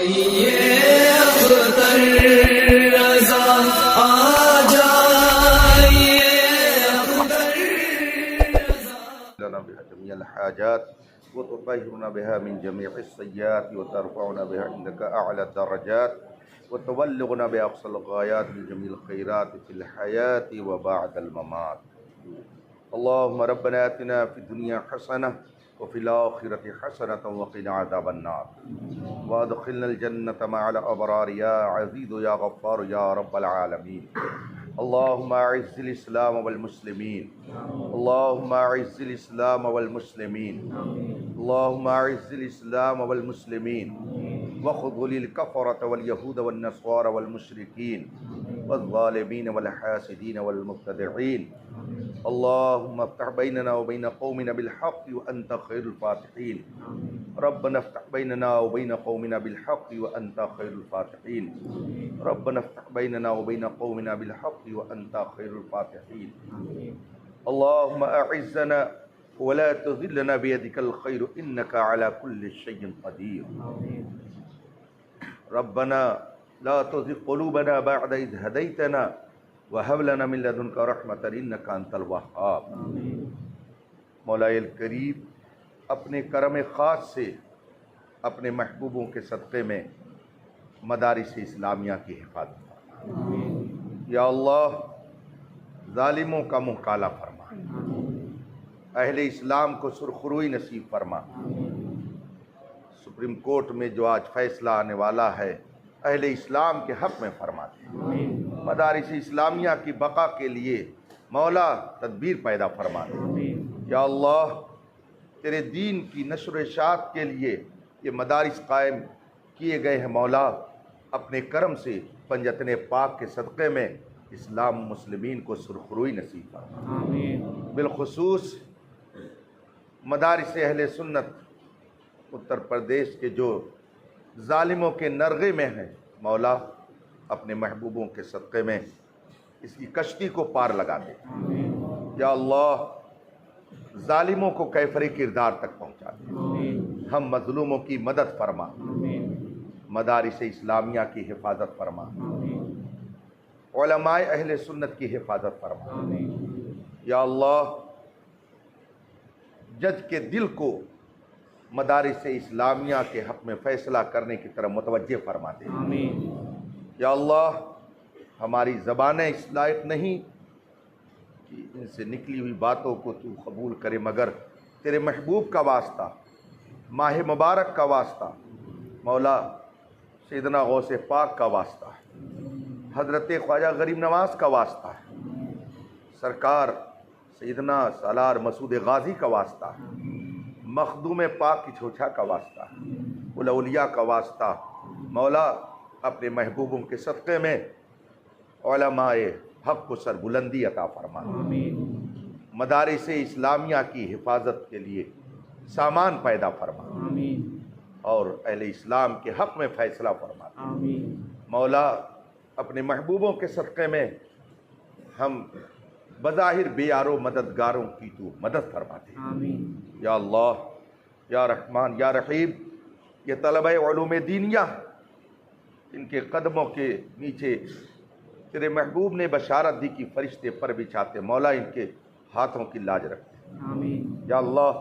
اختر رضا آ جائیے اختر لنا بها جميع الحاجات وتطهرنا بها من جميع السيئات وترفعنا بها عندك أعلى الدرجات وتبلغنا بأقصى الغايات من جميع الخيرات في الحياة وبعد الممات. اللهم ربنا آتنا في الدنيا حسنة وفي الآخرة حسنة وقنا عذاب النار وادخلنا الجنة مع الأبرار يا عزيز يا غفار يا رب العالمين. اللهم أعز الإسلام والمسلمين اللهم أعز الإسلام والمسلمين اللهم أعز الإسلام والمسلمين وخذل الكفرة واليهود والنصارى والمشركين والظالمين والحاسدين والمبتدعين. اللهم افتح بيننا وبين قومنا بالحق وأنت خير الفاتحين. ربنا افتح بيننا وبين قومنا بالحق وأنت خير الفاتحين. ربنا افتح بيننا وبين قومنا بالحق وأنت خير الفاتحين. اللهم أعزنا ولا تذلنا بيدك الخير إنك على كل شيء قدير. ربنا لا تزغ قلوبنا بعد إذ هديتنا وهب لنا من لدنك رحمة إنك أنت الوهاب. مولا الکریم اپنے کرم خاص سے اپنے محبوبوں کے صدقے میں مدارس اسلامیہ کی حفاظت فرما. یا اللہ ظالموں کا منہ کالا فرما. اہل اسلام کو سرخروئی نصیب فرما. سپریم کورٹ میں جو آج فیصلہ آنے والا ہے اہل اسلام کے حق میں فرما دے. مدارس اسلامیہ کی بقا کے لیے مولا تدبیر پیدا فرما دے. یا اللہ تیرے دین کی نشر و اشاعت کے لیے یہ مدارس قائم کیے گئے ہیں. مولا اپنے کرم سے پنجتن پاک کے صدقے میں اسلام مسلمین کو سرخروئی نصیب فرما. بالخصوص مدارس اہل سنت اتر پردیش کے جو ظالموں کے نرغے میں ہیں مولا اپنے محبوبوں کے صدقے میں اس کی کشتی کو پار لگا دے. یا اللہ ظالموں کو کیفر کردار تک پہنچا دے. ہم مظلوموں کی مدد فرما. مدارس اسلامیہ کی حفاظت فرما. علماء اہل سنت کی حفاظت فرما. یا اللہ جج کے دل کو مدارس اسلامیہ کے حق میں فیصلہ کرنے کی طرف متوجہ فرما دے. یا اللہ ہماری زبانیں اس لائق نہیں کہ ان سے نکلی ہوئی باتوں کو تو قبول کرے مگر تیرے محبوب کا واسطہ ماہ مبارک کا واسطہ مولا سیدنا غوث پاک کا واسطہ حضرت خواجہ غریب نواز کا واسطہ سرکار سیدنا سالار مسعود غازی کا واسطہ مخدوم پاک کی چھوچا کا واسطہ اولیاء کا واسطہ مولا اپنے محبوبوں کے صدقے میں علماء حق کو سربلندی عطا فرما. مدارس اسلامیہ کی حفاظت کے لیے سامان پیدا فرما اور اہل اسلام کے حق میں فیصلہ فرما. مولا اپنے محبوبوں کے صدقے میں ہم بظاہر بے یارو مددگاروں کی تو مدد فرماتے. یا اللہ یا رحمان یا رحیم یہ طلبہ علوم دینیہ ان کے قدموں کے نیچے تیرے محبوب نے بشارت دی کہ فرشتے پر بچھاتے. مولا ان کے ہاتھوں کی لاج رکھتے. یا اللہ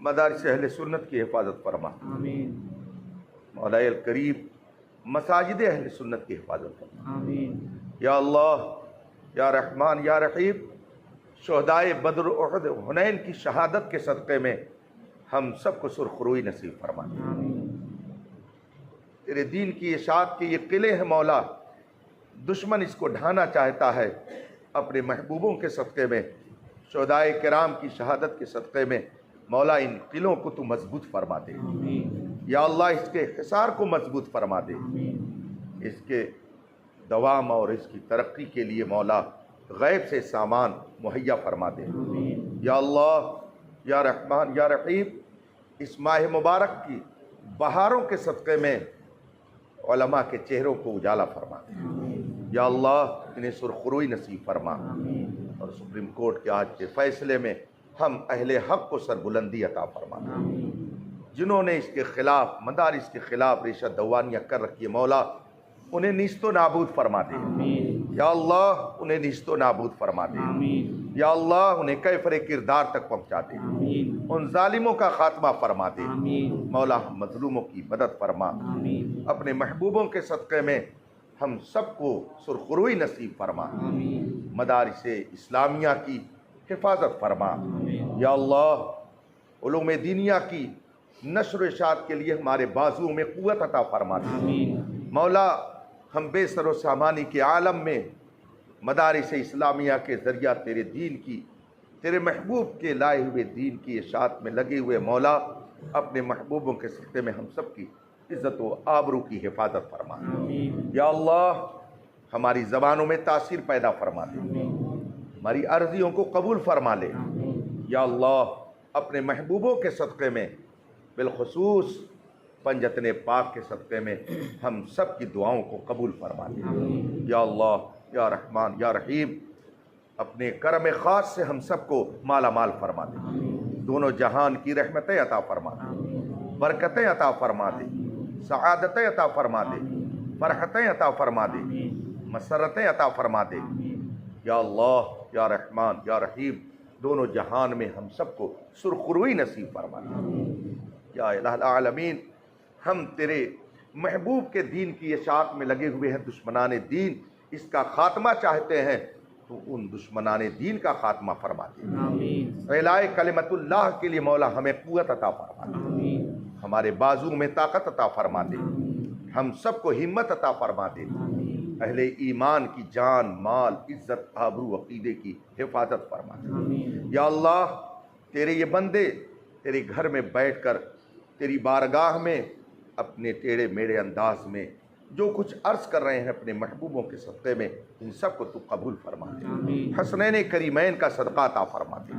مدارس اہل سنت کی حفاظت فرما. مولا الکریم مساجد اہل سنت کی حفاظت فرما. یا اللہ یا رحمان یا رحیم شہدائے بدر احد حنین کی شہادت کے صدقے میں ہم سب کو سرخروئی نصیب فرما. تیرے دین کی اشاعت کے یہ قلعے ہیں مولا دشمن اس کو ڈھانا چاہتا ہے. اپنے محبوبوں کے صدقے میں شہدائے کرام کی شہادت کے صدقے میں مولا ان قلعوں کو تو مضبوط فرما دے. یا اللہ اس کے حصار کو مضبوط فرما دے. اس کے دوام اور اس کی ترقی کے لیے مولا غیب سے سامان مہیا فرما دے. یا اللہ یا رحمان یا رحیم اس ماہ مبارک کی بہاروں کے صدقے میں علماء کے چہروں کو اجالا فرما دے. یا اللہ انہیں سرخروئی نصیب فرما اور سپریم کورٹ کے آج کے فیصلے میں ہم اہل حق کو سربلندی عطا فرما. جنہوں نے اس کے خلاف مدارس کے خلاف ریشہ دوانیاں کر رکھی ہے مولا انہیں نیست و نابود فرما دے یا اللہ، انہیں نیست و نابود فرما دے یا اللہ، انہیں کیفر کردار تک پہنچا دے، ان ظالموں کا خاتمہ فرما دے مولا، ہم مظلوموں کی مدد فرما، اپنے محبوبوں کے صدقے میں ہم سب کو سرخروئی نصیب فرما، مدارس اسلامیہ کی حفاظت فرما یا اللہ، علوم دینیہ کی نشر و اشاعت کے لیے ہمارے بازوؤں میں قوت عطا فرما دے مولا، ہم بے سر و سامانی کے عالم میں مدارس اسلامیہ کے ذریعہ تیرے دین کی، تیرے محبوب کے لائے ہوئے دین کی اشاعت میں لگے ہوئے مولا، اپنے محبوبوں کے صدقے میں ہم سب کی عزت و آبرو کی حفاظت فرما یا اللہ، ہماری زبانوں میں تاثیر پیدا فرما دے، ہماری عرضیوں کو قبول فرما لے یا اللہ، اپنے محبوبوں کے صدقے میں بالخصوص پنجتن پاک کے صدقے میں ہم سب کی دعاؤں کو قبول فرما لے یا اللہ، یا رحمان یا رحیم، اپنے کرم خاص سے ہم سب کو مالا مال فرما دے، دونوں جہان کی رحمتیں عطا فرما دے، برکتیں عطا فرما دے، سعادتیں عطا فرما دے، فرحتیں عطا فرما دے، مسرتیں عطا فرما دے یا اللہ، یا رحمان یا رحیم، دونوں جہان میں ہم سب کو سرخروئی نصیب فرما دے یا الہ العالمین۔ ہم تیرے محبوب کے دین کی اشاعت میں لگے ہوئے ہیں، دشمنان دین اس کا خاتمہ چاہتے ہیں، تو ان دشمنان دین کا خاتمہ فرما دے، اعلاء کلمت اللہ کے لیے مولا ہمیں قوت عطا فرما دے، ہمارے بازو میں طاقت عطا فرما دے، ہم سب کو ہمت عطا فرما دے، اہل ایمان کی جان مال عزت آبرو عقیدے کی حفاظت فرما دے یا اللہ، تیرے یہ بندے تیرے گھر میں بیٹھ کر تیری بارگاہ میں اپنے ٹیڑے میڑے انداز میں جو کچھ عرض کر رہے ہیں اپنے محبوبوں کے صدقے میں، ان سب کو تو قبول فرما دے، حسنین کریمین کا صدقہ عطا فرما دے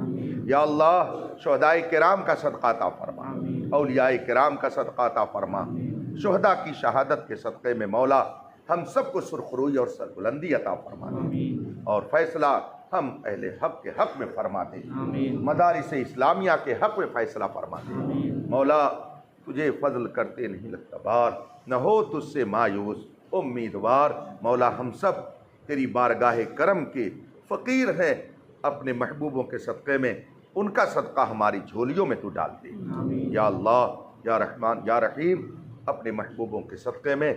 یا اللہ، شہداء کرام کا صدقہ عطا فرما، اولیاء کرام کا صدقہ عطا فرما، شہداء کی شہادت کے صدقے میں مولا ہم سب کو سرخروئی اور سربلندی عطا فرما دے، اور فیصلہ ہم اہل حق کے حق میں فرما دے، مدارس اسلامیہ کے حق میں فیصلہ فرما دے مولا، تجھے فضل کرتے نہیں لگتا بار، نہ ہو تجھ سے مایوس امیدوار مولا، ہم سب تیری بارگاہ کرم کے فقیر ہیں، اپنے محبوبوں کے صدقے میں ان کا صدقہ ہماری جھولیوں میں تو ڈال دے یا اللہ، یا رحمان یا رحیم، اپنے محبوبوں کے صدقے میں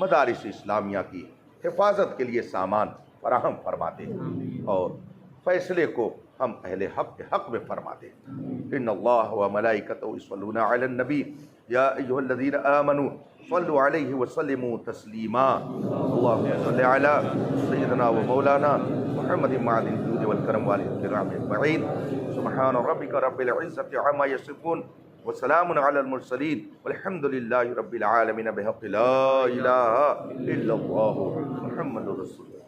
مدارس اسلامیہ کی حفاظت کے لیے سامان فراہم فرما دے، اور فیصلے کو ہم اہل حق کے حق میں فرما دے۔ ان اللہ و ملائکتہ یصلون علی النبی یا ایھا الذین آمنوا صلوا علیہ وسلموا تسلیما، اللہم صل علی سیدنا و مولانا محمد معدن الجود والکرم والکرام اجمعین، سبحان ربک رب العزۃ عما یصفون وسلام علی المرسلین والحمد للہ رب العالمین بحق لا الہ الا اللہ محمد رسول اللہ۔